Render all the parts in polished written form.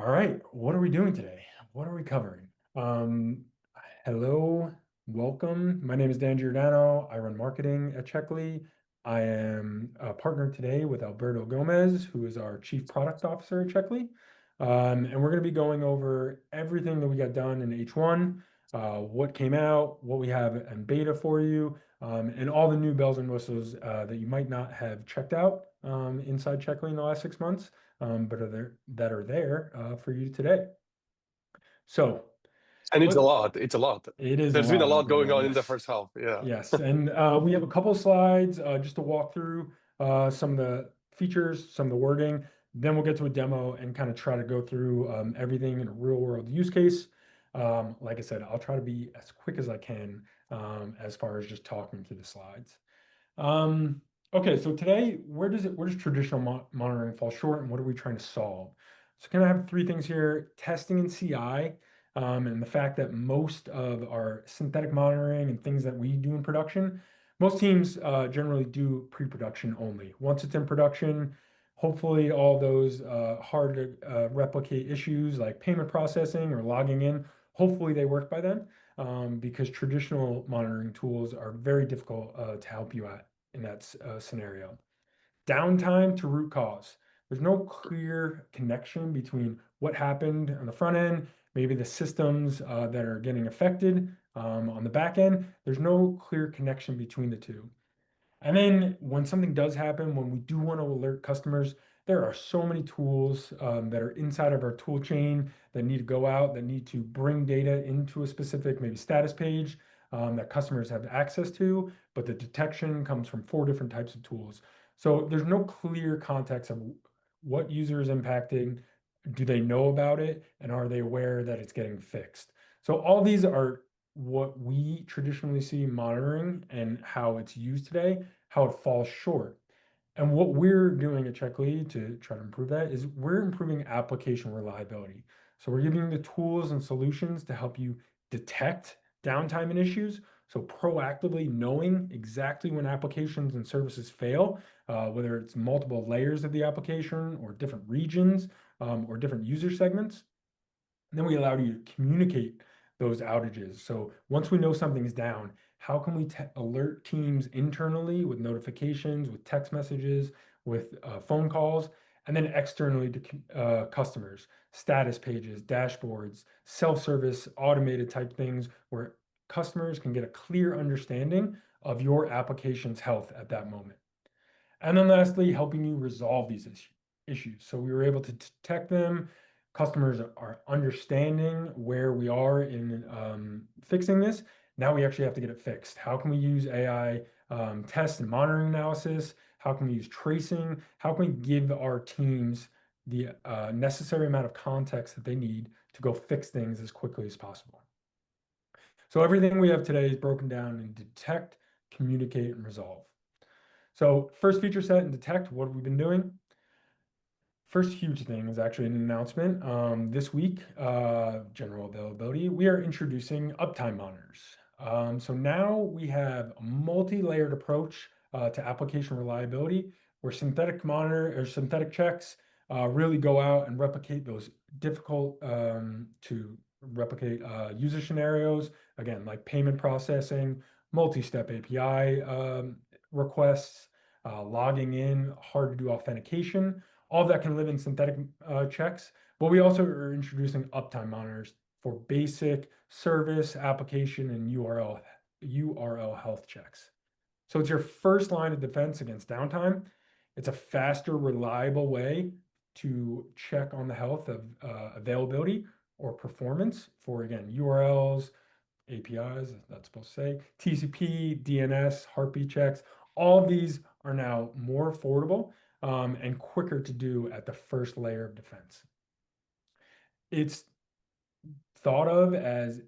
All right, what are we doing today? What are we covering? Um, Hello, welcome. My name is Dan Giordano. I run marketing at Checkly. I am a partner today with Alberto Gomez, who is our Chief Product Officer at Checkly. And we're going to be going over everything that we got done in H1, what came out, what we have in beta for you, and all the new bells and whistles that you might not have checked out inside Checkly in the last 6 months but are there for you today. So And it's a what lot. It's a lot. it is a There's been a lot, lot going Alberto. on in the Yes, first half. Yeah. yes, and we have a couple of slides just to walk through some of the features, some of the wording. Then we'll get to a demo and kind of try to go through everything in a real world use case. Like I said, I'll try to be as quick as I can as far as just talking through the slides. Okay, so today, where does traditional monitoring fall short, and what are we trying to solve? So, kind of have three things here: testing and CI, and the fact that most of our synthetic monitoring and things that we do in production, most teams generally do pre-production only. Once it's in production, hopefully all those hard to replicate issues like payment processing or logging in, hopefully they work by then, because traditional monitoring tools are very difficult to help you out in that scenario. Downtime to root cause. There's no clear connection between what happened on the front end, maybe the systems that are getting affected on the back end. There's no clear connection between the two. And then when something does happen, when we do want to alert customers, there are so many tools that are inside of our tool chain that need to go out, that need to bring data into a specific maybe status page that customers have access to, but the detection comes from 4 different types of tools. So there's no clear context of what user is impacting, do they know about it, and are they aware that it's getting fixed? So all these are what we traditionally see monitoring and how it's used today, how it falls short. And what we're doing at Checkly to try to improve that is we're improving application reliability. So we're giving you the tools and solutions to help you detect downtime and issues. So proactively knowing exactly when applications and services fail, whether it's multiple layers of the application or different regions or different user segments. And then we allow you to communicate those outages. So once we know something's down, how can we alert teams internally with notifications, with text messages, with phone calls, and then externally to customers, status pages, dashboards, self-service, automated type things where customers can get a clear understanding of your application's health at that moment. And then lastly, helping you resolve these issues. So we were able to detect them. Customers are understanding where we are in fixing this. Now we actually have to get it fixed. How can we use AI test and monitoring analysis? How can we use tracing? How can we give our teams the necessary amount of context that they need to go fix things as quickly as possible? So everything we have today is broken down in detect, communicate, and resolve. So first feature set and detect, what have we been doing? First huge thing is actually an announcement. This week, general availability, we are introducing uptime monitors. So now we have a multi-layered approach to application reliability where synthetic monitor or synthetic checks really go out and replicate those difficult to replicate user scenarios, again, like payment processing, multi-step API requests, logging in, hard to do authentication. All of that can live in synthetic checks, but we also are introducing uptime monitors for basic service, application, and URL health checks. So it's your first line of defense against downtime. It's a faster, reliable way to check on the health of availability or performance for, again, URLs, APIs, that's supposed to say, TCP, DNS, heartbeat checks. All of these are now more affordable and quicker to do at the first layer of defense. It's thought of as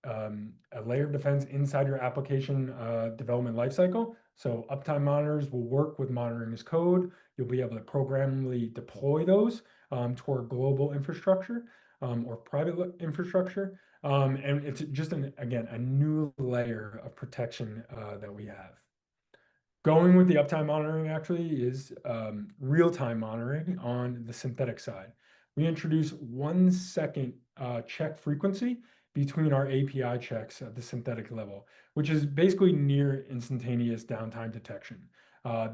a layer of defense inside your application development lifecycle. So uptime monitors will work with monitoring as code. You'll be able to programmably deploy those to our global infrastructure or private infrastructure. And it's just, again, a new layer of protection that we have. Going with the uptime monitoring actually is real-time monitoring on the synthetic side. we introduce 1 second check frequency between our API checks at the synthetic level, which is basically near instantaneous downtime detection.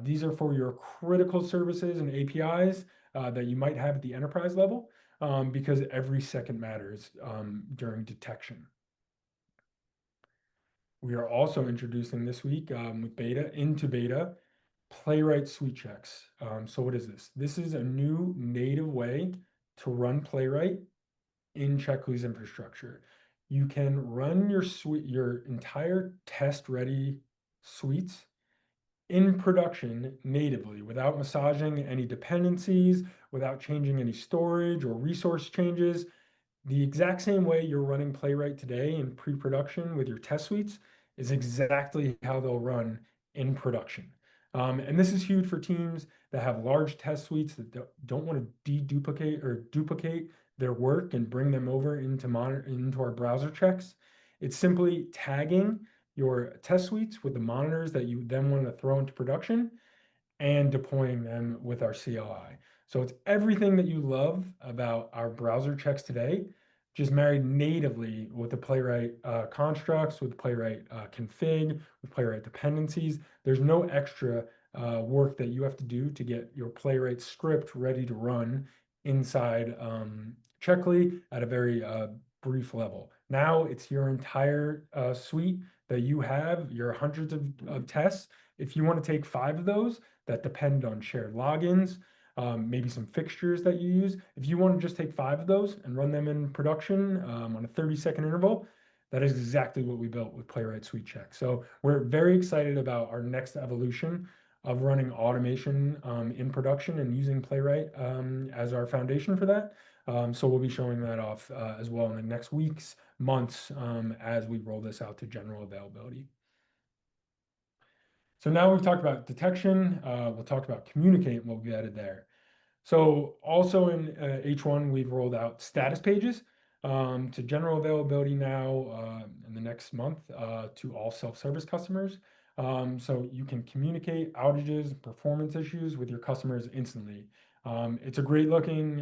These are for your critical services and APIs that you might have at the enterprise level, because every second matters during detection. We are also introducing this week with beta, Playwright Suite Checks. So what is this? This is a new native way to run Playwright in Checkly's infrastructure. You can run your entire test-ready suites in production natively without massaging any dependencies, without changing any storage or resource changes. The exact same way you're running Playwright today in pre-production with your test suites is exactly how they'll run in production. And this is huge for teams that have large test suites that don't want to deduplicate or duplicate their work and bring them over into our browser checks. It's simply tagging your test suites with the monitors that you then want to throw into production and deploying them with our CLI. So it's everything that you love about our browser checks today, just married natively with the Playwright constructs, with Playwright config, with Playwright dependencies. There's no extra work that you have to do to get your Playwright script ready to run inside Checkly at a very brief level. Now it's your entire suite that you have, your hundreds of tests. If you want to take 5 of those that depend on shared logins, maybe some fixtures that you use. If you want to just take 5 of those and run them in production on a 30-second interval, that is exactly what we built with Playwright Suite Checks. So we're very excited about our next evolution of running automation in production and using Playwright as our foundation for that. So we'll be showing that off as well in the next weeks, months, as we roll this out to general availability. So now we've talked about detection, we'll talk about communicate and what we added there. So also in H1, we've rolled out status pages to general availability now in the next month to all self-service customers. So you can communicate outages, performance issues with your customers instantly. It's a great looking,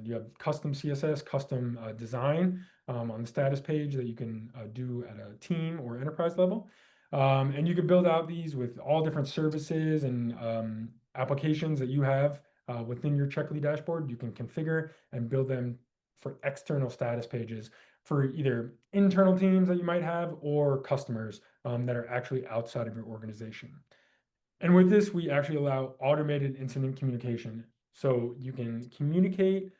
you have custom CSS, custom design on the status page that you can do at a team or enterprise level. And you can build out these with all different services and applications that you have within your Checkly dashboard. You can configure and build them for external status pages for either internal teams that you might have or customers that are actually outside of your organization. And with this, we actually allow automated incident communication. So you can communicate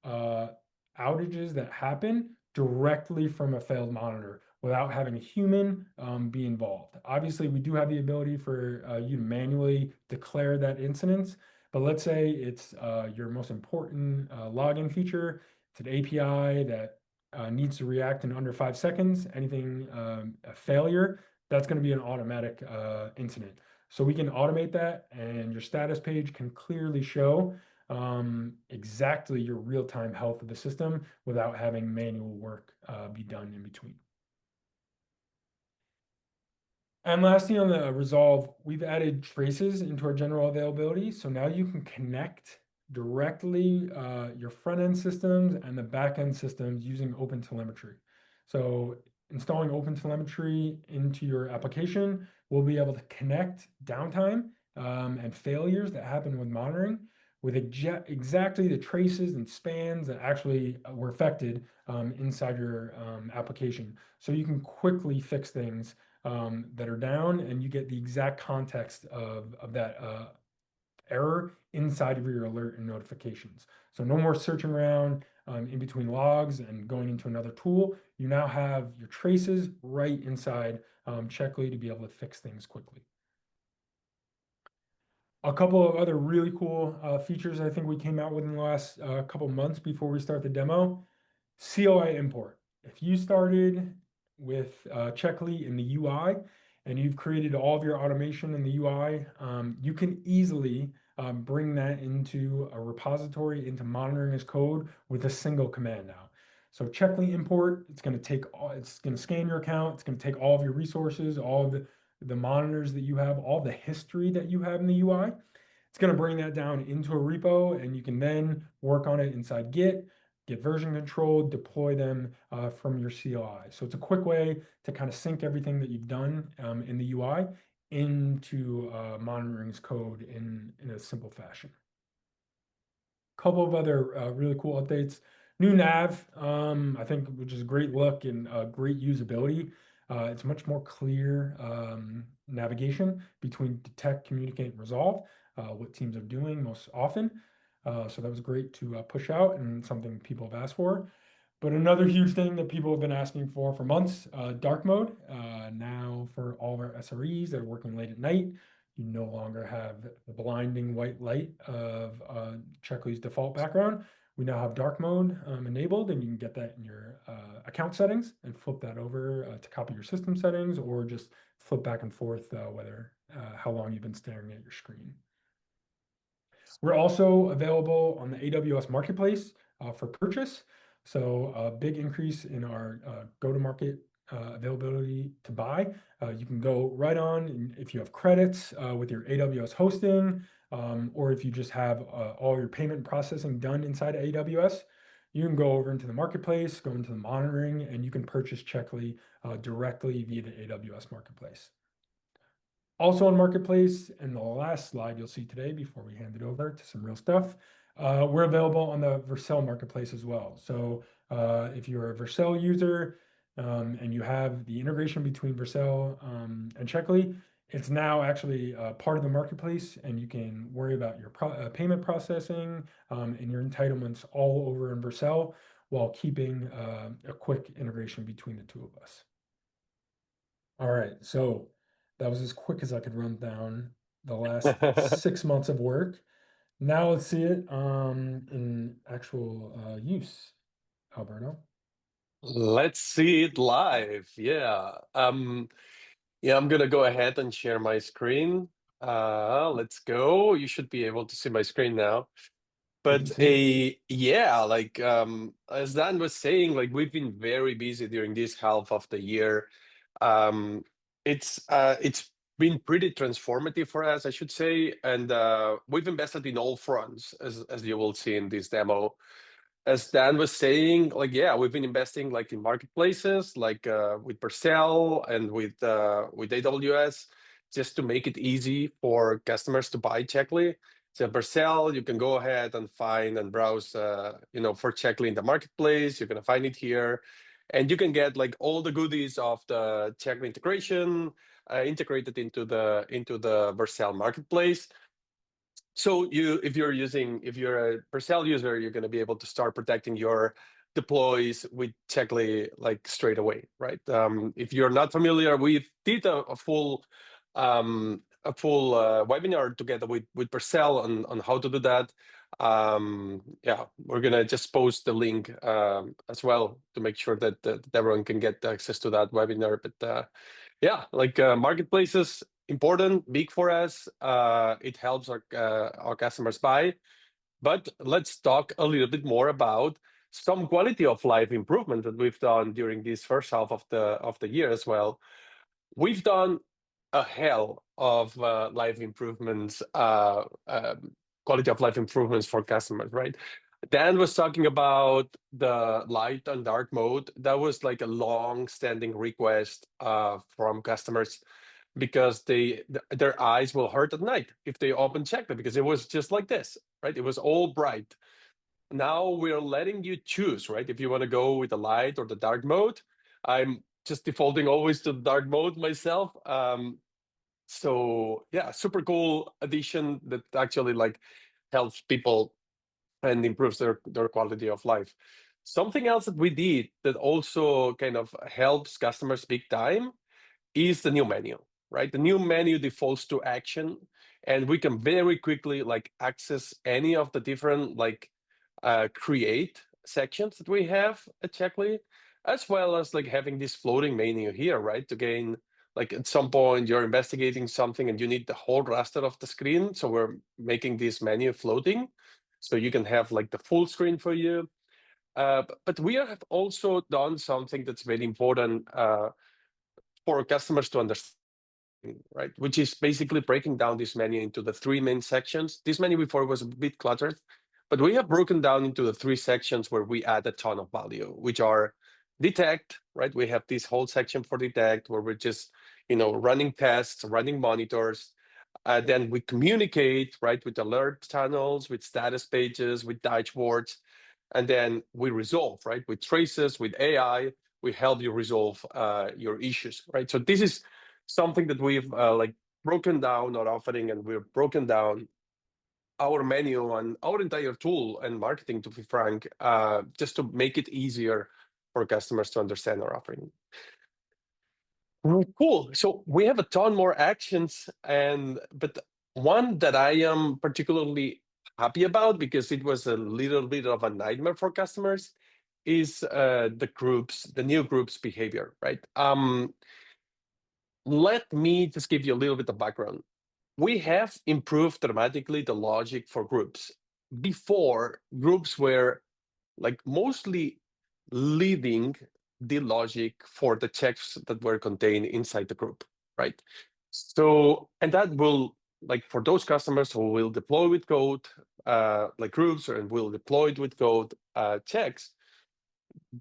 outages that happen directly from a failed monitor without having a human be involved. Obviously, we do have the ability for you to manually declare that incident, but let's say it's your most important login feature. It's an API that needs to react in under 5 seconds. Anything a failure, that's going to be an automatic incident. So we can automate that, and your status page can clearly show exactly your real-time health of the system without having manual work be done in between. And lastly, on the resolve, we've added traces into our general availability. So now you can connect directly your front-end systems and the back-end systems using OpenTelemetry. So installing OpenTelemetry into your application, we'll be able to connect downtime and failures that happen with monitoring with exactly the traces and spans that actually were affected inside your application. So you can quickly fix things that are down, and you get the exact context of that error inside of your alert and notifications. So no more searching around in between logs and going into another tool. You now have your traces right inside Checkly to be able to fix things quickly. A couple of other really cool features I think we came out with in the last couple months before we start the demo. CLI import. If you started with Checkly in the UI and you've created all of your automation in the UI, you can easily bring that into a repository, into monitoring as code with a single command now. So Checkly import, it's going to scan your account, it's going to take all of your resources, all of the monitors that you have, all the history that you have in the UI, It's going to bring that down into a repo, and you can then work on it inside Git, get version control, deploy them from your CLI. So it's a quick way to kind of sync everything that you've done in the UI into monitoring's code in a simple fashion. Couple of other really cool updates. New nav, I think, which is a great look and great usability. It's much more clear navigation between detect, communicate, and resolve, what teams are doing most often. So that was great to push out and something people have asked for. But another huge thing that people have been asking for months, dark mode. Now for all of our SREs that are working late at night, you no longer have the blinding white light of Checkly's default background. We now have dark mode enabled, and you can get that in your account settings and flip that over to copy your system settings, or just flip back and forth whether how long you've been staring at your screen. We're also available on the AWS Marketplace for purchase. So a big increase in our go-to-market availability to buy. You can go right on, and if you have credits with your AWS hosting, or if you just have all your payment processing done inside of AWS, you can go over into the marketplace, go into the monitoring, and you can purchase Checkly directly via the AWS Marketplace. Also on Marketplace, and the last slide you'll see today before we hand it over to some real stuff, we're available on the Vercel Marketplace as well. So if you're a Vercel user and you have the integration between Vercel and Checkly, it's now actually part of the marketplace, and you can worry about your payment processing and your entitlements all over in Vercel while keeping a quick integration between the two of us. All right, so that was as quick as I could run down the last 6 months of work. Now let's see it in actual use, Alberto. Let's see it live. Yeah. Yeah, I'm gonna go ahead and share my screen. Let's go. You should be able to see my screen now. We can But see it. yeah, like as Dan was saying, like we've been very busy during this half of the year. Um, it's been pretty transformative for us, I should say, and we've invested in all fronts, as you will see in this demo. As Dan was saying, like yeah, we've been investing like in marketplaces, like with Vercel and with AWS, just to make it easy for customers to buy Checkly. So Vercel, you can go ahead and find and browse, for Checkly in the marketplace. You're gonna find it here, and you can get like all the goodies of the Checkly integration integrated into the Vercel marketplace. So if you're a Vercel user, you're going to be able to start protecting your deploys with Checkly like straight away, right? If you're not familiar, we did a full webinar together with Vercel on how to do that. Yeah, we're gonna just post the link as well to make sure that everyone can get access to that webinar. But yeah, like marketplaces, important, big for us. It helps our customers buy. But let's talk a little bit more about some quality of life improvement that we've done during this first half of the year as well. We've done a hell of life improvements, quality of life improvements for customers, right? Dan was talking about the light and dark mode. That was like a long-standing request from customers because their eyes will hurt at night if they open Checkly, because it was just like this, right? It was all bright. Now we're letting you choose, right? If you want to go with the light or the dark mode. I'm just defaulting always to the dark mode myself. So yeah, super cool addition that actually like helps people and improves their quality of life. Something else that we did that also kind of helps customers big time is the new menu, right? The new menu defaults to action, and we can very quickly like access any of the different like create sections that we have at Checkly, as well as like having this floating menu here, right? To gain like at some point you're investigating something and you need the whole raster of the screen. So we're making this menu floating so you can have like the full screen for you. But we have also done something that's very important for customers to understand. right? Which is basically breaking down this menu into the 3 main sections. This menu before was a bit cluttered, but we have broken down into the 3 sections where we add a ton of value, which are detect, right? We have this whole section for detect where we're just, running tests, running monitors. Then we communicate, right, with alert channels, with status pages, with dashboards. And then we resolve, right, with traces, with AI. We help you resolve your issues, right? So this is something that we've broken down our offering, and we've broken down our menu and our entire tool and marketing, to be frank, just to make it easier for customers to understand our offering. Cool. So we have a ton more actions, but one that I am particularly happy about, because it was a little bit of a nightmare for customers, is the new groups behavior, right? Let me just give you a little bit of background. We have improved dramatically the logic for groups. Before, groups were mostly leading the logic for the checks that were contained inside the group, right? So, and that will, for those customers who will deploy with code, like groups, and will deploy it with code checks,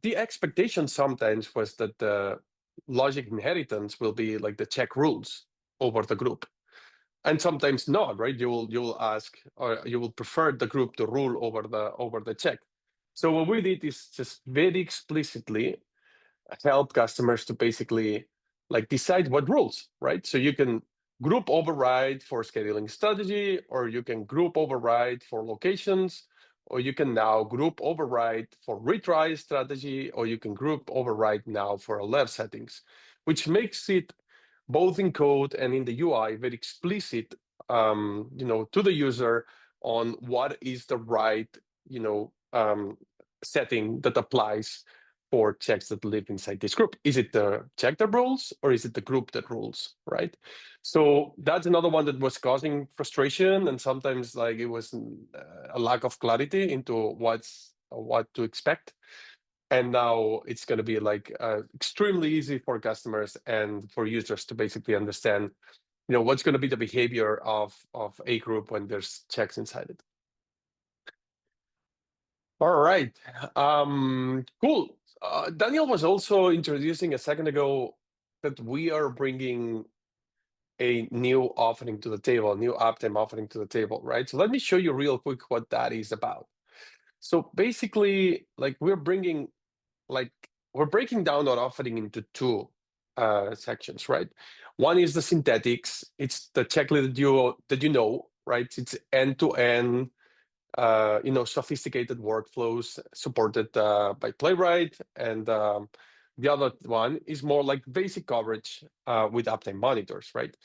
the expectation sometimes was that the logic inheritance will be like the check rules over the group. And sometimes not, right? You will ask, or you will prefer the group to rule over the check. So what we did is just very explicitly help customers to basically decide what rules, right? So you can group override for scheduling strategy, or you can group override for locations, or you can now group override for retry strategy, or you can group override now for alert settings, which makes it both in code and in the UI very explicit, to the user on what is the right, setting that applies for checks that live inside this group. Is it the check that rules, or is it the group that rules, right? So that's another one that was causing frustration, and sometimes it was a lack of clarity into what to expect. And now it's going to be extremely easy for customers and for users to basically understand, what's going to be the behavior of a group when there's checks inside it. All right. Cool. Daniel was also introducing a second ago that we are bringing a new offering to the table, a new Uptime offering to the table, right? So let me show you real quick what that is about. So basically, we're breaking down our offering into 2 sections, right? One is the synthetics. It's the checklist that you know, right? It's end-to-end, sophisticated workflows supported by Playwright. And the other one is more like basic coverage with Uptime Monitors, right?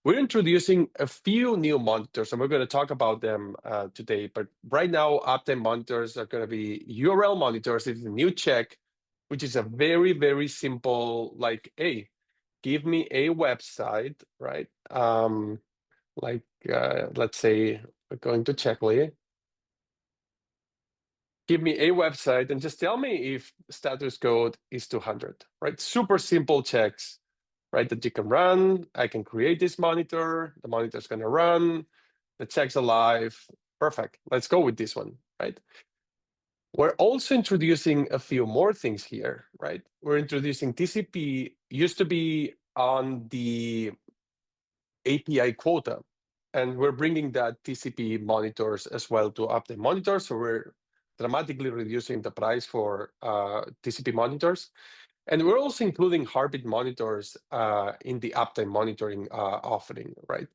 We're introducing a few new monitors, and we're going to talk about them today. But right now, Uptime Monitors are going to be URL monitors. It's a new check, which is a very, very simple, hey, give me a website, right? Let's say we're going to Checkly. Give me a website and just tell me if status code is 200, right? Super simple checks, right, that you can run. I can create this monitor. The monitor's going to run. The check's alive. Perfect. Let's go with this one, right? We're also introducing a few more things here, right? We're introducing TCP, used to be on the API quota, and we're bringing that TCP monitors as well to Uptime Monitors. So we're dramatically reducing the price for TCP monitors. And we're also including heartbeat monitors in the Uptime monitoring offering, right?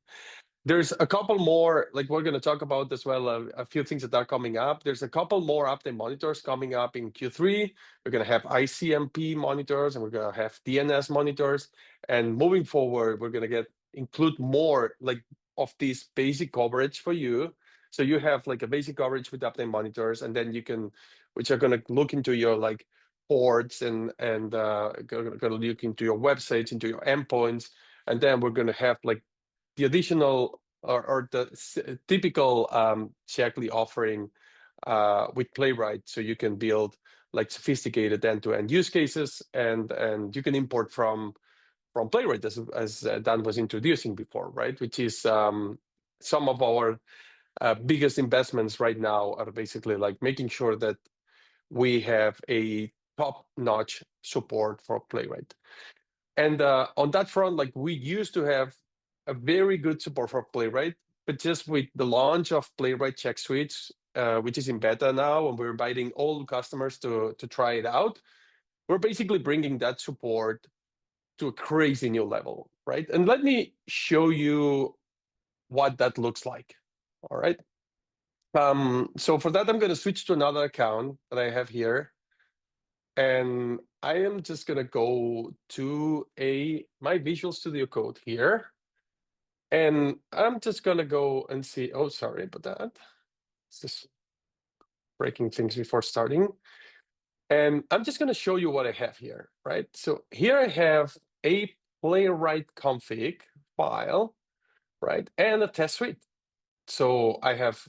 There's a couple more, we're going to talk about as well, a few things that are coming up. There's a couple more Uptime monitors coming up in Q3. We're going to have ICMP monitors, and we're going to have DNS monitors. And moving forward, we're going to include more of this basic coverage for you. So you have a basic coverage with Uptime monitors, and then you can, which are going to look into your ports and going to look into your websites, into your endpoints. And then we're going to have the additional or the typical Checkly offering with Playwright, so you can build sophisticated end-to-end use cases, and you can import from Playwright, as Dan was introducing before, right? Which is some of our biggest investments right now are basically like making sure that we have a top-notch support for Playwright. And on that front, like we used to have a very good support for Playwright, but just with the launch of Playwright Check Suites, which is in beta now, and we're inviting all customers to try it out, we're basically bringing that support to a crazy new level, right? And let me show you what that looks like, all right? So for that, I'm going to switch to another account that I have here. And I am just going to go to my Visual Studio Code here. And I'm just going to go and see, oh, sorry about that. It's just breaking things before starting. And I'm just going to show you what I have here, right? So here I have a Playwright config file, right? And a test suite. So I have,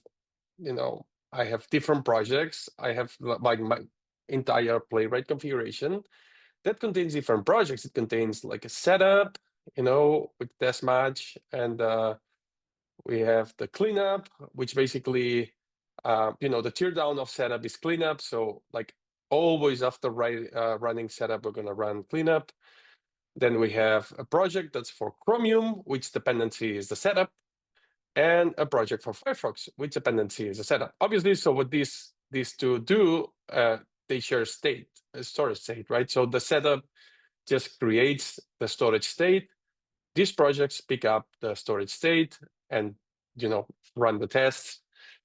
I have different projects. I have like my entire Playwright configuration that contains different projects. It contains like a setup, with test match, and we have the cleanup, which basically, the teardown of setup is cleanup. So like always after running setup, we're going to run cleanup. Then we have a project that's for Chromium, which dependency is the setup, and a project for Firefox, which dependency is a setup. Obviously, so what these two do, they share storage state, right? So the setup just creates the storage state. These projects pick up the storage state and run the tests.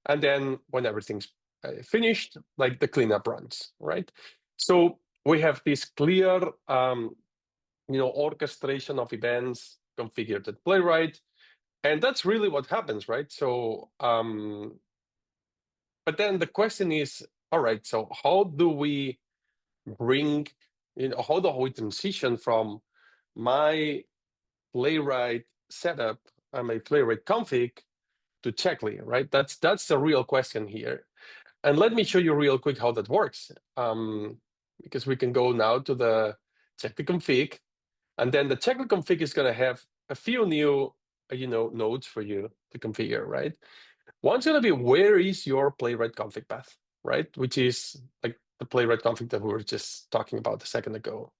And then when everything's finished, like the cleanup runs, right? So we have this clear orchestration of events configured at Playwright. And that's really what happens, right? So, but then the question is, all right, so how do we bring, how do we transition from my Playwright setup and my Playwright config to Checkly, right? That's the real question here. And let me show you real quick how that works, because we can go now to the Checkly config, and then the Checkly config is going to have a few new, nodes for you to configure, right? One's going to be where is your Playwright config path, right? Which is like the Playwright config that we were just talking about a second ago.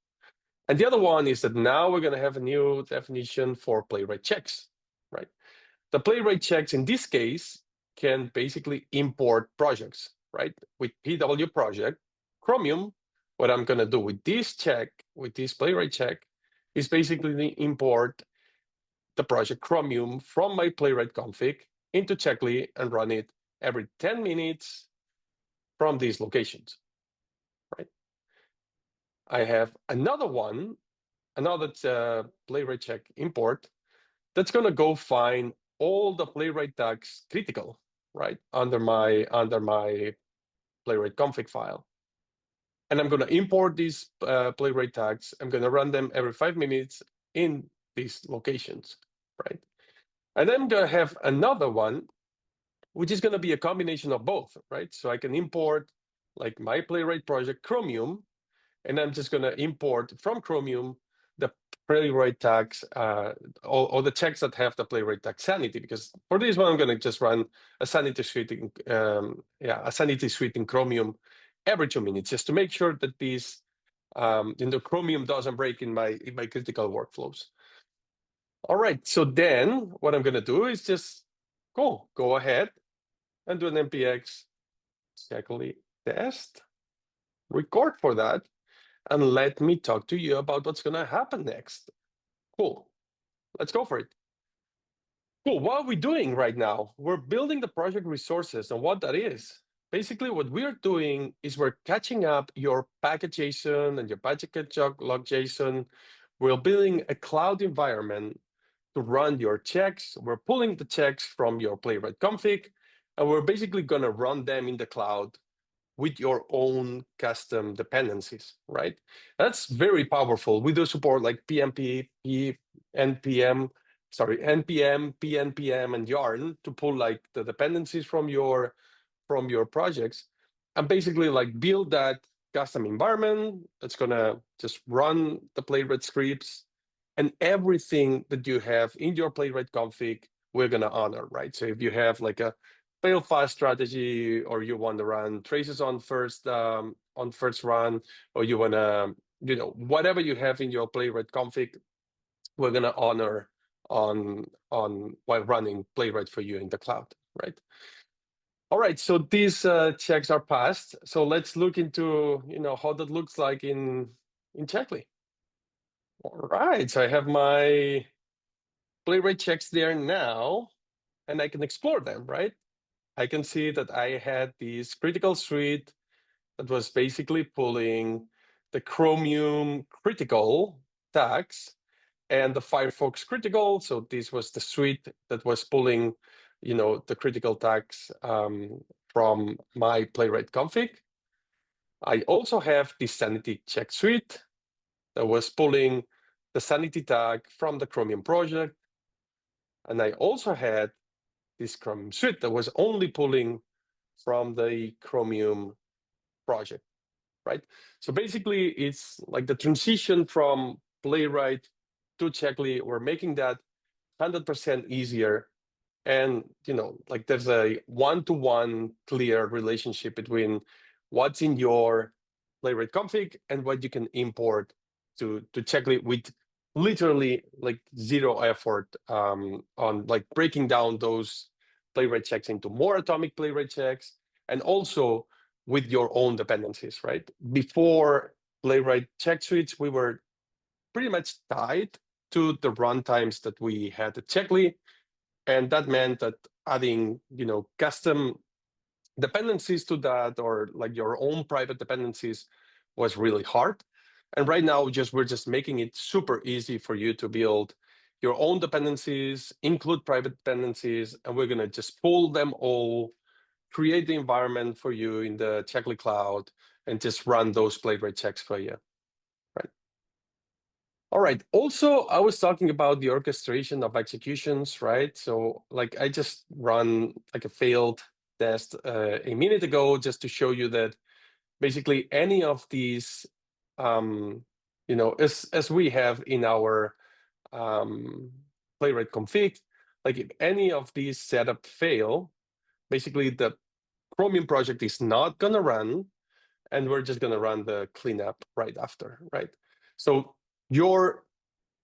And the other one is that now we're going to have a new definition for Playwright checks, right? The Playwright checks in this case can basically import projects, right? With PW project, Chromium, what I'm going to do with this check, with this Playwright check, is basically import the project Chromium from my Playwright config into Checkly and run it every 10 minutes from these locations, right? I have another one, another Playwright check import that's going to go find all the Playwright tags critical, right, under my Playwright config file. And I'm going to import these Playwright tags. I'm going to run them every 5 minutes in these locations, right? And then I'm going to have another one, which is going to be a combination of both, right? So I can import like my Playwright project Chromium, and I'm just going to import from Chromium the Playwright tags, or the checks that have the Playwright tag sanity, because for this one, I'm going to just run a sanity suite in Chromium every 2 minutes, just to make sure that these, Chromium doesn't break in my critical workflows. All right, so then what I'm going to do is just go ahead and do an npx Checkly test, record for that, and let me talk to you about what's going to happen next. Cool. Let's go for it. Cool. What are we doing right now? We're building the project resources, and what that is. Basically, what we're doing is we're catching up your package.json and your package.log.json. We're building a cloud environment to run your checks. We're pulling the checks from your Playwright config, and we're basically going to run them in the cloud with your own custom dependencies, right? That's very powerful. We do support like PNP, NPM, PNPM, and Yarn to pull like the dependencies from your projects, and basically like build that custom environment that's gonna just run the Playwright scripts and everything that you have in your Playwright config, we're going to honor, right? So if you have like a fail fast strategy, or you want to run traces on first run, or you want to, whatever you have in your Playwright config, we're going to honor on while running Playwright for you in the cloud, right? All right, so these checks are passed. So let's look into how that looks like in Checkly. All right, so I have my Playwright checks there now, and I can explore them, right? I can see that I had this critical suite that was basically pulling the Chromium critical tags and the Firefox critical. So this was the suite that was pulling, the critical tags from my Playwright config. I also have the sanity check suite that was pulling the sanity tag from the Chromium project. And I also had this Chromium suite that was only pulling from the Chromium project, right? So basically, it's like the transition from Playwright to Checkly. We're making that 100% easier. And, like there's a one-to-one clear relationship between what's in your Playwright config and what you can import to Checkly with literally like zero effort on like breaking down those Playwright checks into more atomic Playwright checks, and also with your own dependencies, right? Before Playwright check suites, we were pretty much tied to the runtimes that we had at Checkly. And that meant that adding, custom dependencies to that, or like your own private dependencies, was really hard. And right now, we're just making it super easy for you to build your own dependencies, include private dependencies, and we're gonna just pull them all, create the environment for you in the Checkly cloud, and just run those Playwright checks for you. All right. Also, I was talking about the orchestration of executions, right? So like I just run like a failed test a minute ago, just to show you that basically any of these, as we have in our Playwright config, like if any of these setup fail, basically the Chromium project is not going to run, and we're just going to run the cleanup right after, right? So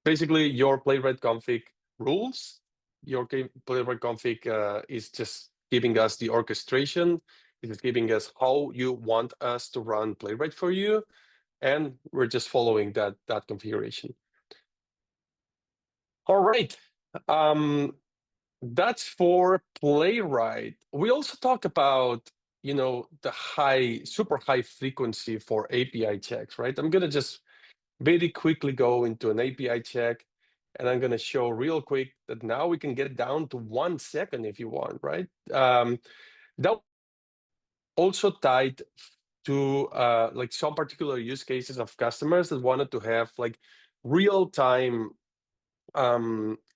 basically your Playwright config rules. Your Playwright config is just giving us the orchestration. It is giving us how you want us to run Playwright for you, and we're just following that configuration. All right, that's for Playwright. We also talk about the super high frequency for API checks, right? I'm gonna just very quickly go into an API check, and I'm going to show real quick that now we can get down to 1 second if you want, right? That also tied to like some particular use cases of customers that wanted to have like real-time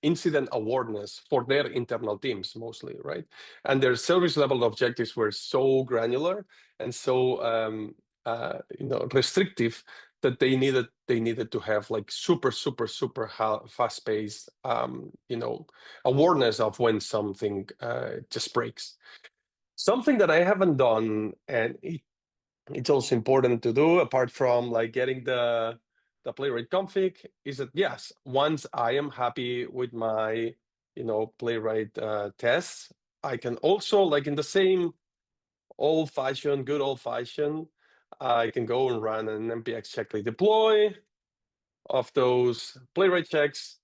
incident awareness for their internal teams mostly, right? And their service level objectives were so granular and so restrictive that they needed to have like super fast-paced awareness of when something just breaks. Something that I haven't done, and it's also important to do, apart from like getting the Playwright config, is that yes, once I am happy with my Playwright tests, I can also, like in the same good old-fashioned, I can go and run an npx checkly deploy of those Playwright checks.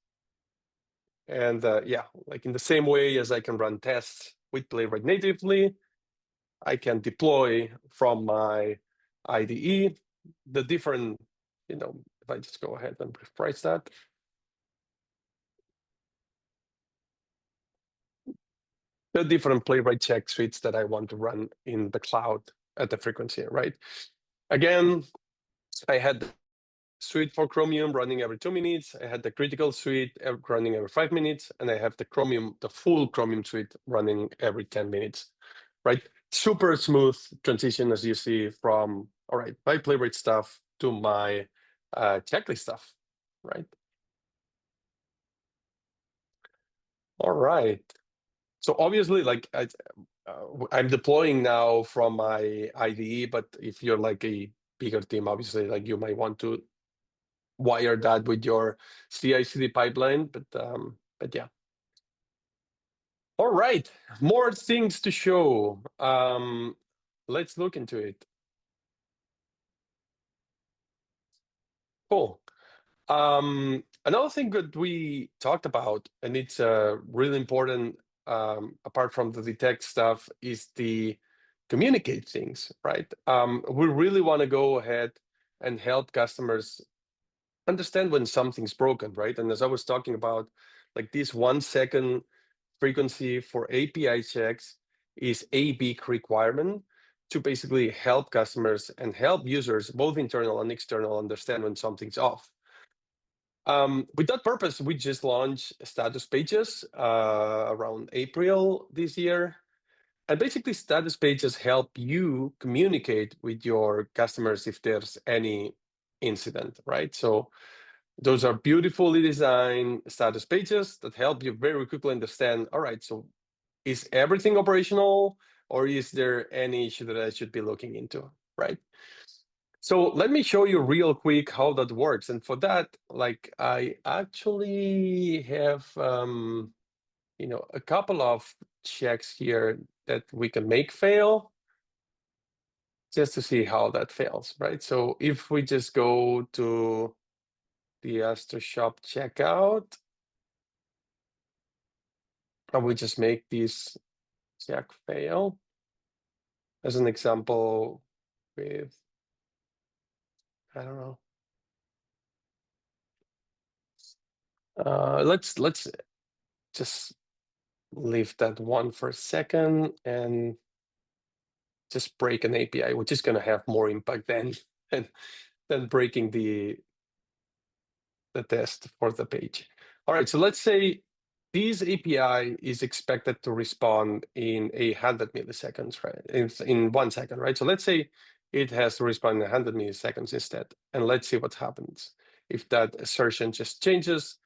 And yeah, like in the same way as I can run tests with Playwright natively, I can deploy from my IDE the different, if I just go ahead and rephrase that. The different Playwright check suites that I want to run in the cloud at the frequency, right? Again, I had the suite for Chromium running every 2 minutes. I had the critical suite running every 5 minutes, and I have the full Chromium suite running every 10 minutes, right? Super smooth transition, as you see, from, all right, my Playwright stuff to my checklist stuff, right? All right. So obviously, like I'm deploying now from my IDE, but if you're like a bigger team, obviously, like you might want to wire that with your CI/CD pipeline. But yeah. All right, more things to show. Let's look into it. Cool. Another thing that we talked about, and it's really important, apart from the detect stuff, is the communicate things, right? We really want to go ahead and help customers understand when something's broken, right? And as I was talking about, like this 1 second frequency for API checks is a big requirement to basically help customers and help users, both internal and external, understand when something's off. With that purpose, we just launched status pages around April this year. And basically, status pages help you communicate with your customers if there's any incident, right? So those are beautifully designed status pages that help you very quickly understand, all right, so is everything operational, or is there any issue that I should be looking into, right? So let me show you real quick how that works. And for that, like I actually have, a couple of checks here that we can make fail just to see how that fails, right? So if we just go to the AstroShop checkout, and we just make this check fail as an example with, I don't know. Let's just leave that one for a second and just break an API, which is going to have more impact than breaking the test for the page. All right, so let's say this API is expected to respond in 100 milliseconds, right? In 1 second, right? So let's say it has to respond in 100 milliseconds instead. And let's see what happens if that assertion just changes.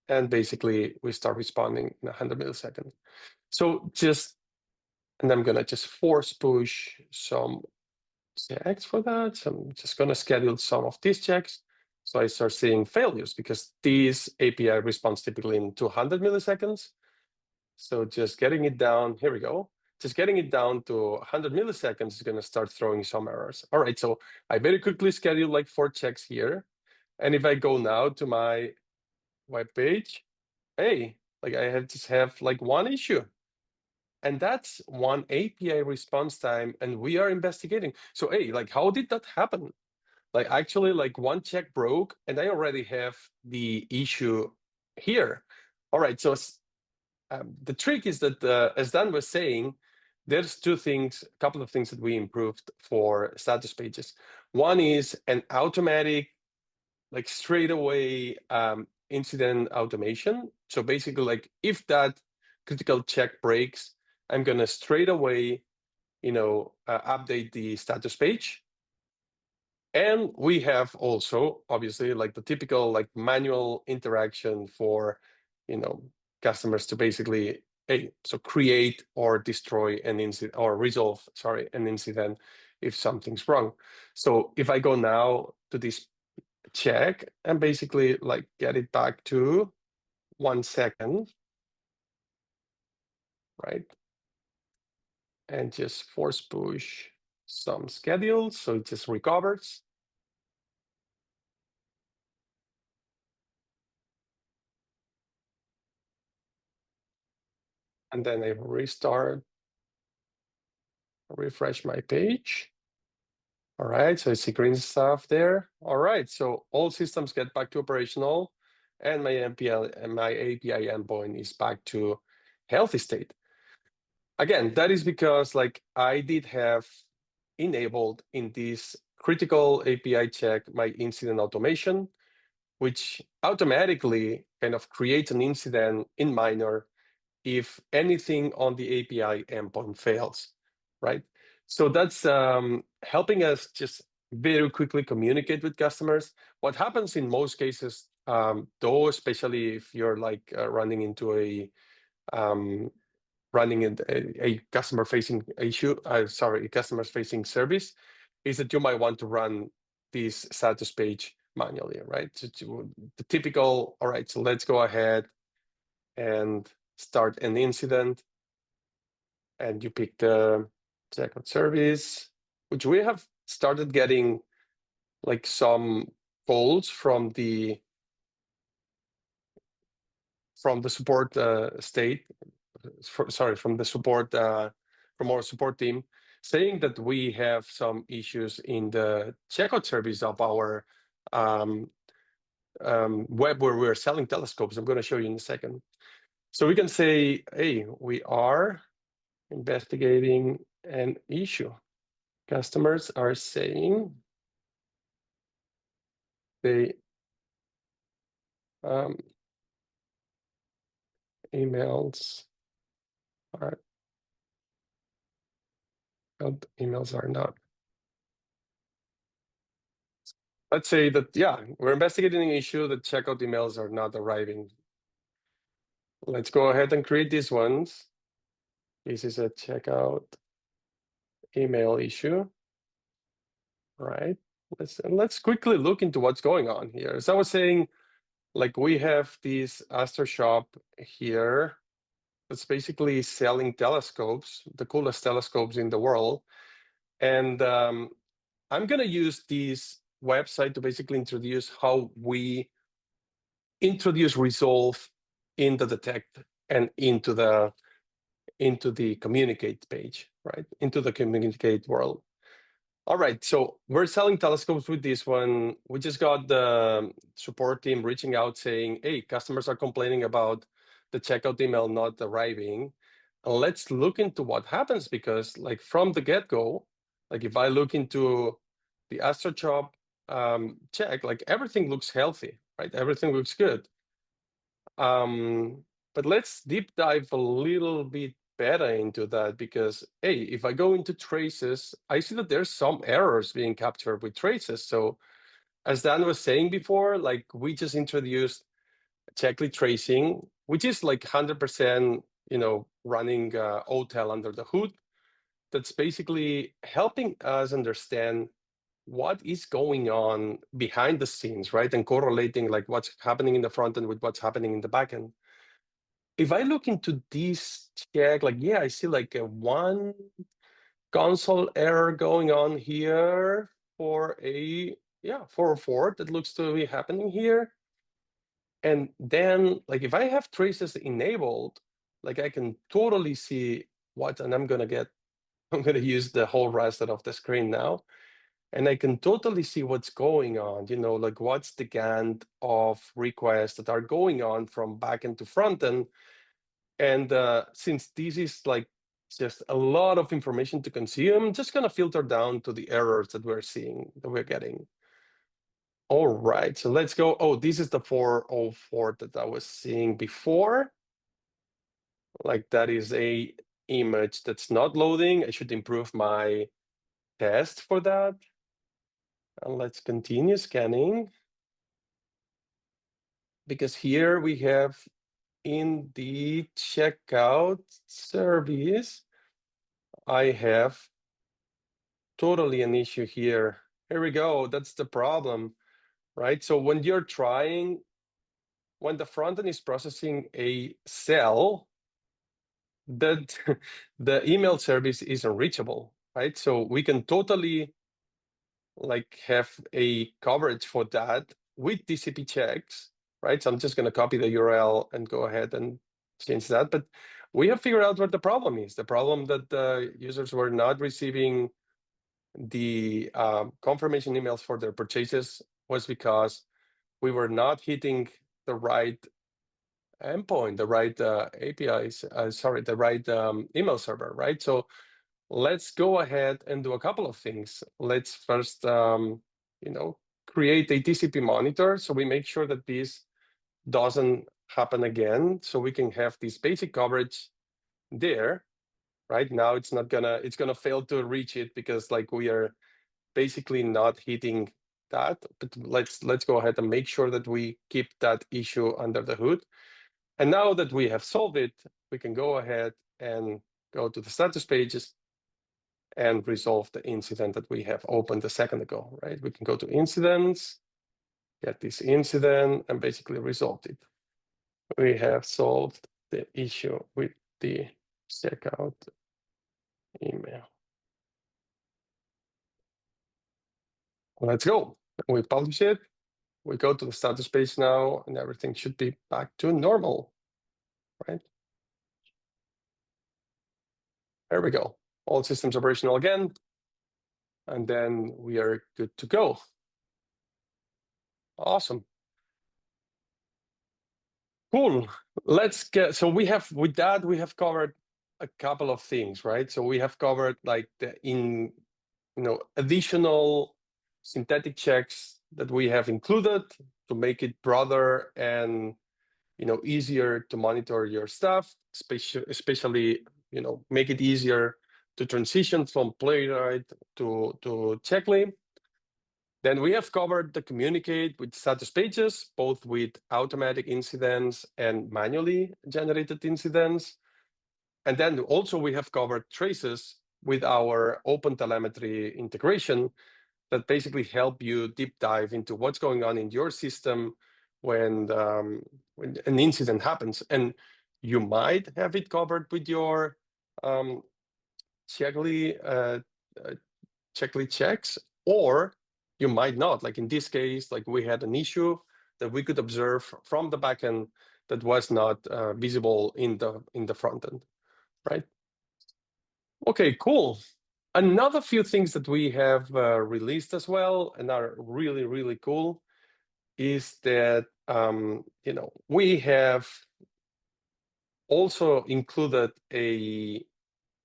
And basically, we start responding in 100 milliseconds. So and I'm going to just force push some checks for that. So I'm just going to schedule some of these checks. So I start seeing failures because this API responds typically in 200 milliseconds. So just getting it down, here we go. Just getting it down to 100 milliseconds is going to start throwing some errors. All right, so I very quickly schedule like 4 checks here. And if I go now to my web page, hey, like I just have like one issue. And that's one API response time, and we are investigating. So, hey, like, how did that happen? Like, actually, like one check broke, and I already have the issue here. All right, so the trick is that, as Dan was saying, there's a couple of things that we improved for status pages. One is an automatic, like straight away incident automation. So basically, like if that critical check breaks, I'm gonna straight away, update the status page. And we have also, obviously, like the typical like manual interaction for, customers to basically, create or destroy an incident or resolve, an incident if something's wrong. So if I go now to this check and basically like get it back to 1 second, right? And just force push some schedules so it just recovers. And then I refresh my page. All right, so I see green stuff there. All right, so all systems get back to operational, and my API endpoint is back to healthy state. Again, that is because like I did have enabled in this critical API check my incident automation, which automatically kind of creates an incident in minor if anything on the API endpoint fails, right? So that's helping us just very quickly communicate with customers. What happens in most cases, though, especially if you're like running into a customer-facing issue, a customer-facing service, is that you might want to run this status page manually, right? So the typical, all right, so let's go ahead and start an incident. And you pick the checkout service, which we have started getting like some calls from the support state, from the support from our support team, saying that we have some issues in the checkout service of our web where we're selling telescopes. I'm going to show you in a second. So we can say, hey, we are investigating an issue. Customers are saying they emails are not. Let's say that, yeah, we're investigating an issue that checkout emails are not arriving. Let's go ahead and create these ones. This is a checkout email issue, right? Let's quickly look into what's going on here. As I was saying, like we have this Astor shop here that's basically selling telescopes, the coolest telescopes in the world. And I'm going to use this website to basically introduce how we introduce resolve in the detect and into the communicate page, right? Into the communicate world. All right, so we're selling telescopes with this one. We just got the support team reaching out saying, hey, customers are complaining about the checkout email not arriving. Let's look into what happens, because like from the get-go, like if I look into the AstroChop check, like everything looks healthy, right? Everything looks good. But let's deep dive a little bit better into that, because hey, if I go into traces, I see that there's some errors being captured with traces. So as Dan was saying before, like we just introduced checkly tracing, which is like 100%, running OTel under the hood. That's basically helping us understand what is going on behind the scenes, right? And correlating like what's happening in the front end with what's happening in the back end. If I look into this check, like, yeah, I see like a one console error going on here for a 404 that looks to be happening here. And then like if I have traces enabled, like I can totally see what, and I'm gonna use the whole rest of the screen now. And I can totally see what's going on, like what's the GANT of requests that are going on from backend to frontend. And since this is like just a lot of information to consume, I'm just gonna filter down to the errors that we're getting. All right, so let's go. Oh, this is the 404 that I was seeing before. Like that is a image that's not loading. I should improve my test for that. And let's continue scanning. Because here we have in the checkout service, I have totally an issue here. Here we go. That's the problem, right? So when the front end is processing a cell, that the email service isn't reachable, right? So we can totally like have a coverage for that with TCP checks, right? So I'm just going to copy the URL and go ahead and change that. But we have figured out what the problem is. The problem that the users were not receiving the confirmation emails for their purchases was because we were not hitting the right endpoint, the right APIs, the right email server, right? So let's go ahead and do a couple of things. Let's first, create a TCP monitor so we make sure that this doesn't happen again. So we can have this basic coverage there. Right now, it's gonna fail to reach it because like we are basically not hitting that, but let's go ahead and make sure that we keep that issue under the hood. And now that we have solved it, we can go ahead and go to the status pages and resolve the incident that we have opened a second ago, right? We can go to incidents, get this incident, and basically resolved it. We have solved the issue with the checkout email. Let's go. We publish it. We go to the status page now, and everything should be back to normal, right? There we go. All systems operational again. And then we are good to go. Awesome. Cool. Let's get, so we have, with that, we have covered a couple of things, right? So we have covered like the additional synthetic checks that we have included to make it broader and easier to monitor your stuff, especially make it easier to transition from Playwright to Checkly. Then we have covered the communicate with status pages, both with automatic incidents and manually generated incidents. And then also we have covered traces with our OpenTelemetry integration that basically help you deep dive into what's going on in your system when an incident happens. And you might have it covered with your Checkly checks, or you might not. Like in this case, like we had an issue that we could observe from the backend that was not visible in the front end, right? Okay, cool. Another few things that we have released as well and are really, really cool is that we have also included a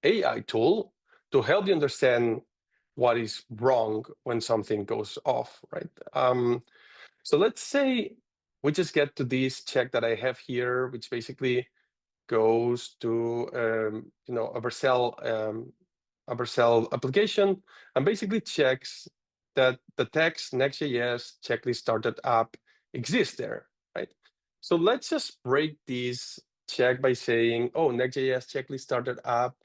AI tool to help you understand what is wrong when something goes off, right? So let's say we just get to this check that I have here, which basically goes to a Vercel application and basically checks that the text Next.js checklist started app exists there, right? So let's just break this check by saying, oh, Next.js checklist started app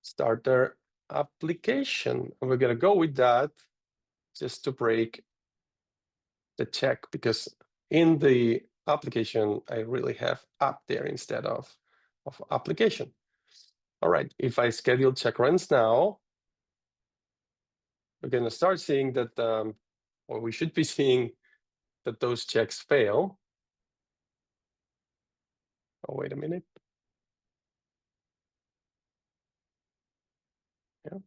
starter application. And we're going to go with that just to break the check, because in the application, I really have app there instead of application. All right, if I schedule check runs now, we're going to start seeing that, or we should be seeing that those checks fail. Oh, wait a minute. Yeah.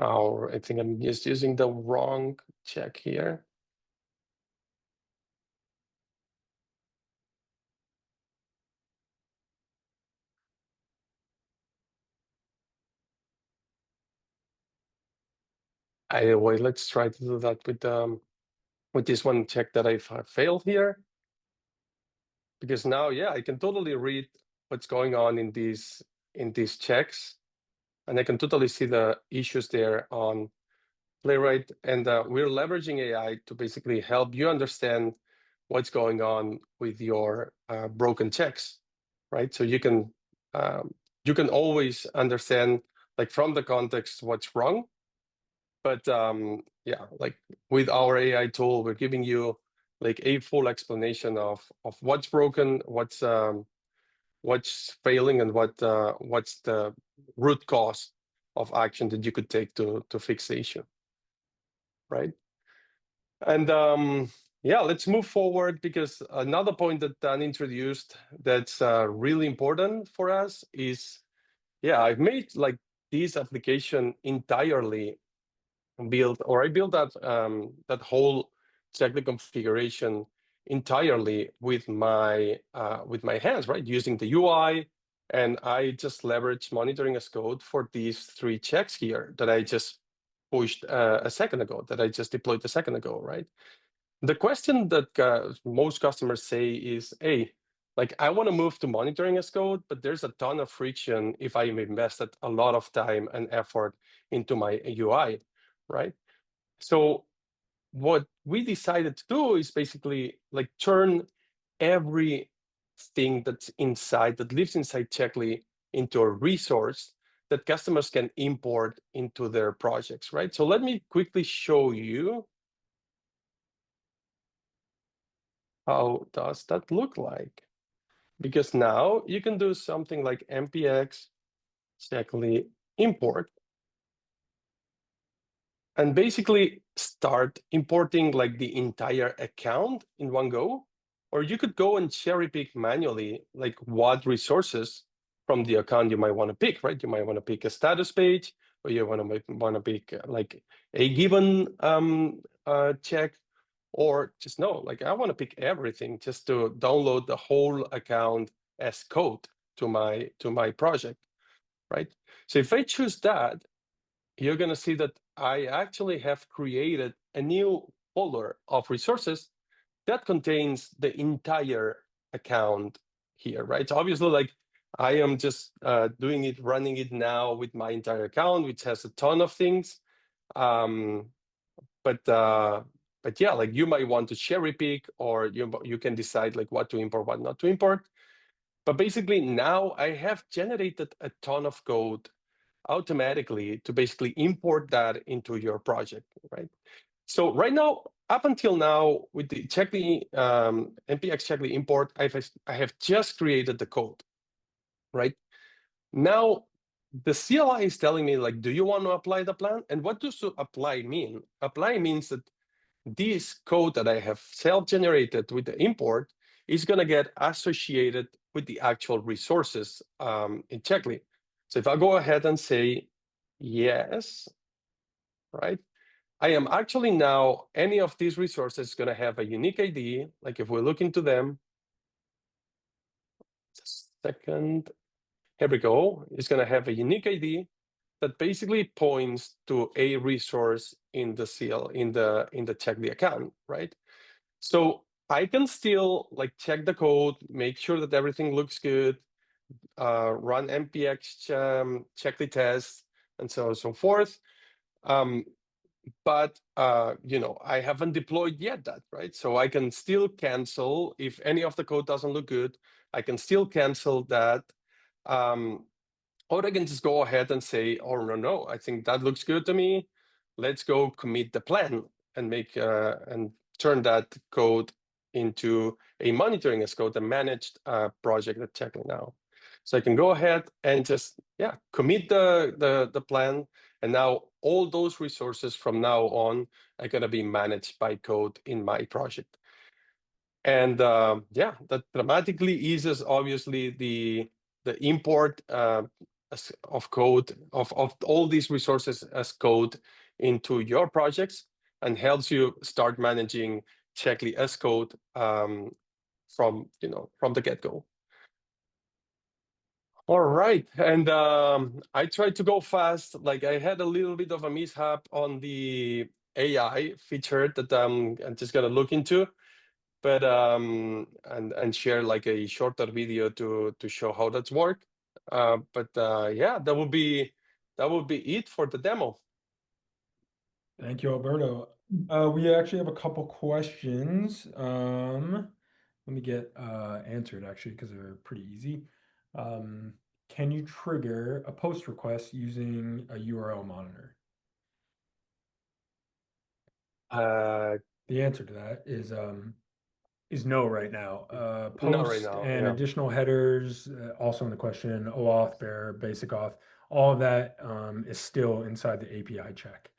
Oh, I think I'm just using the wrong check here. Wait, let's try to do that with this one check that I've failed here. Because now, yeah, I can totally read what's going on in these checks, and I can totally see the issues there on Playwright. And we're leveraging AI to basically help you understand what's going on with your broken checks, right? So you can always understand, like from the context, what's wrong. But yeah, like with our AI tool, we're giving you like a full explanation of what's broken, what's failing, and what's the root cause of action that you could take to fix the issue, right? And yeah, let's move forward, because another point that Dan introduced that's really important for us is, yeah, I've made like this application entirely built, or I built that whole checkly configuration entirely with my hands, right? Using the UI, and I just leverage monitoring as code for these 3 checks here that I just pushed a second ago, that I just deployed a second ago, right? The question that most customers say is, hey, like I want to move to monitoring as code, but there's a ton of friction if I invested a lot of time and effort into my UI, right? So what we decided to do is basically like turn everything that's inside, that lives inside Checkly, into a resource that customers can import into their projects, right? So let me quickly show you how does that look like. Because now you can do something like npx Checkly import and basically start importing like the entire account in one go. Or you could go and cherry pick manually like what resources from the account you might want to pick, right? You might want to pick a status page, or you want to pick like a given check, or just no, like I want to pick everything just to download the whole account as code to my project, right? So if I choose that, you're going to see that I actually have created a new folder of resources that contains the entire account here, right? So obviously, like I am just running it now with my entire account, which has a ton of things. But yeah, like you might want to cherry pick, or you can decide like what to import, what not to import. But basically now I have generated a ton of code automatically to basically import that into your project, right? So right now, up until now, with the Checkly npx Checkly import, I have just created the code, right? Now the CLI is telling me like, do you want to apply the plan? And what does apply mean? Apply means that this code that I have self-generated with the import is going to get associated with the actual resources in Checkly. So if I go ahead and say yes, right, I am actually now, any of these resources is going to have a unique ID. Like if we look into them, just a second, here we go. It's going to have a unique ID that basically points to a resource in the CL, in the Checkly account, right? So I can still like check the code, make sure that everything looks good, run npx Checkly tests, and so on and so forth. But you know, I haven't deployed yet that, right? So I can still cancel if any of the code doesn't look good. I can still cancel that. Or I can just go ahead and say, oh no, I think that looks good to me. Let's go commit the plan and make and turn that code into a monitoring as code, a managed project at Checkly now. So I can go ahead and just commit the plan, and now all those resources from now on are going to be managed by code in my project. And that dramatically eases obviously the import of code of all these resources as code into your projects, and helps you start managing Checkly as code from the get-go. All right, and I tried to go fast. Like I had a little bit of a mishap on the AI feature that I'm just gonna look into, but and share like a shorter video to show how that's work. But yeah, that would be it for the demo. Thank you, Alberto. We actually have a couple questions. Let me get answered actually, because they're pretty easy. Can you trigger a post request using a URL monitor? The answer to that is no right now. Not right Post now, and yeah. additional headers, also in the question, OAuth, bear, basic auth, all of that is still inside the API check.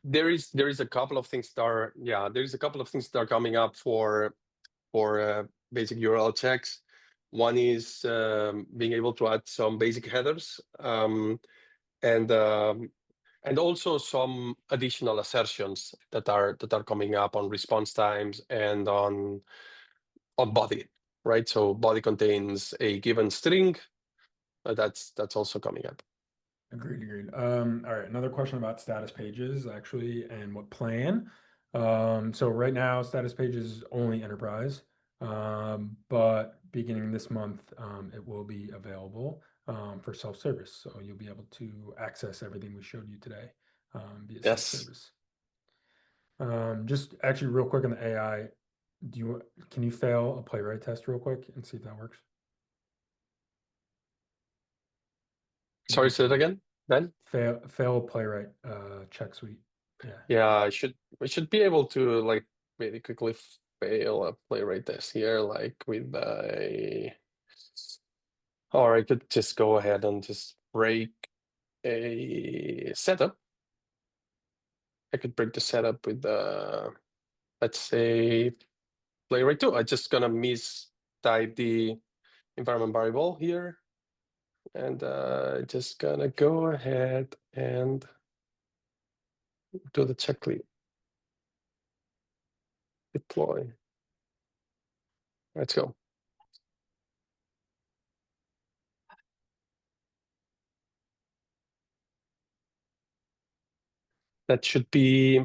There is a couple of things that are there's a couple of things that are coming up for basic URL checks. One is being able to add some basic headers, and also some additional assertions that are coming up on response times and on body, right? So body contains a given string. That's also coming up. Agreed. All right, another question about status pages actually, and what plan. So right now, status pages only enterprise, but beginning this month, it will be available for self-service. So you'll be able to access everything we showed you today via Yes. self-service. Just actually real quick on the AI, can you fail a Playwright test real quick and see if that works? Sorry, say it again, Ben? Fail a Playwright check suite. Yeah. Yeah, we should be able to like really quickly fail a Playwright test here, like with a, or I could just go ahead and just break a setup. I could break the setup with let's say Playwright 2. I'm just gonna mistype the environment variable here, and just gonna go ahead and do the checklist deploy. Let's go. That should be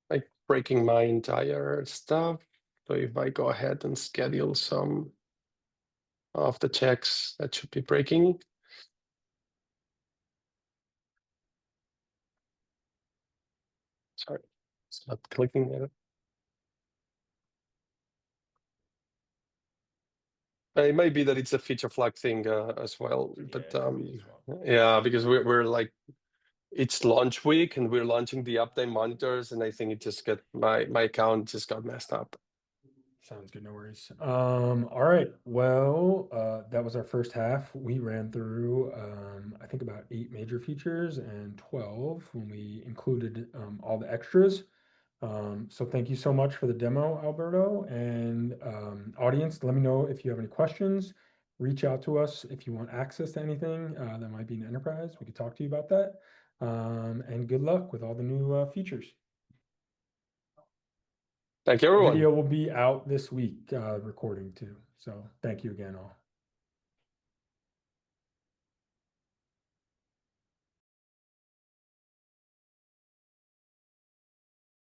like breaking my entire stuff. So if I go ahead and schedule some of the checks, that should be breaking. Sorry, it's not clicking there. It might be that it's a feature flag thing as well, but yeah, because we're like, it's launch week and we're launching the Uptime Monitors, and I think it just got my account just got messed up. Sounds good, no worries. All right. Well, that was our first half. We ran through I think about 8 major features and 12 when we included all the extras. So thank you so much for the demo, Alberto. And audience, let me know if you have any questions. Reach out to us if you want access to anything that might be in enterprise. We could talk to you about that. And good luck with all the new features. Thank you, everyone. Video will be out this week, recording too. So thank you again, all.